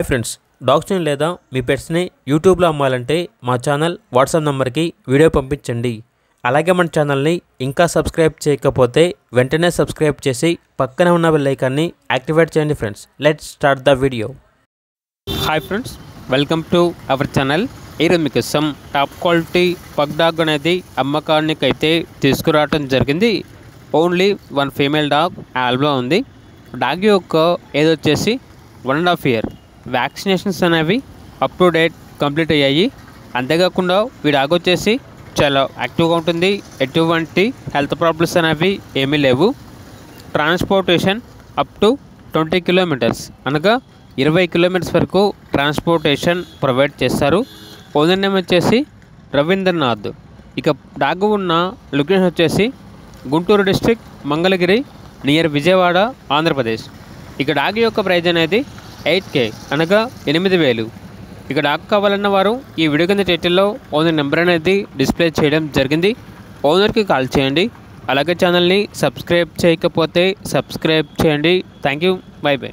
Friends, డాగ్స్ని లేదా మీ పెట్స్ని యూట్యూబ్లో అమ్మాలంటే మా ఛానల్ వాట్సాప్ నెంబర్కి వీడియో పంపించండి. అలాగే మన ఛానల్ని ఇంకా సబ్స్క్రైబ్ చేయకపోతే వెంటనే సబ్స్క్రైబ్ చేసి పక్కనే ఉన్న బెల్ ఐకాన్ని యాక్టివేట్ చేయండి. Friends, let's start the video. Hi friends, welcome to our channel. ఈరోజు మీకోసం టాప్ క్వాలిటీ పగ్ డాగ్ అనేది అమ్మకానికి అయితే తీసుకురావడం జరిగింది. ఓన్లీ వన్ ఫీమేల్ డాగ్ అవైలబుల్గా ఉంది. డాగ్ యొక్క ఏజ్ వచ్చేసి 1.5 year. వ్యాక్సినేషన్స్ అనేవి అప్ టు డేట్ కంప్లీట్ అయ్యాయి. అంతేకాకుండా ఈ డాగ్ వచ్చేసి చాలా యాక్టివ్గా ఉంటుంది. ఎటువంటి హెల్త్ ప్రాబ్లమ్స్ అనేవి ఏమీ లేవు. ట్రాన్స్పోర్టేషన్ అప్ టు 20 kilometers అనగా 20 kilometers వరకు ట్రాన్స్పోర్టేషన్ ప్రొవైడ్ చేస్తారు. ఓనర్ నేమ్ వచ్చేసి రవీంద్రనాథ్. ఇక డాగ్ ఉన్న లొకేషన్ వచ్చేసి గుంటూరు డిస్ట్రిక్ట్, మంగళగిరి, నియర్ విజయవాడ, ఆంధ్రప్రదేశ్. ఇక డాగ్ యొక్క ప్రైజ్ అనేది 8K అనగా 8,000. ఇక డాగ్ కావాలన్న వారు ఈ వీడియో కింద టైటిల్లో ఓనర్ నెంబర్ అనేది డిస్ప్లే చేయడం జరిగింది. ఓనర్కి కాల్ చేయండి. అలాగే ఛానల్ని సబ్స్క్రైబ్ చేయకపోతే సబ్స్క్రైబ్ చేయండి. Thank you. By by.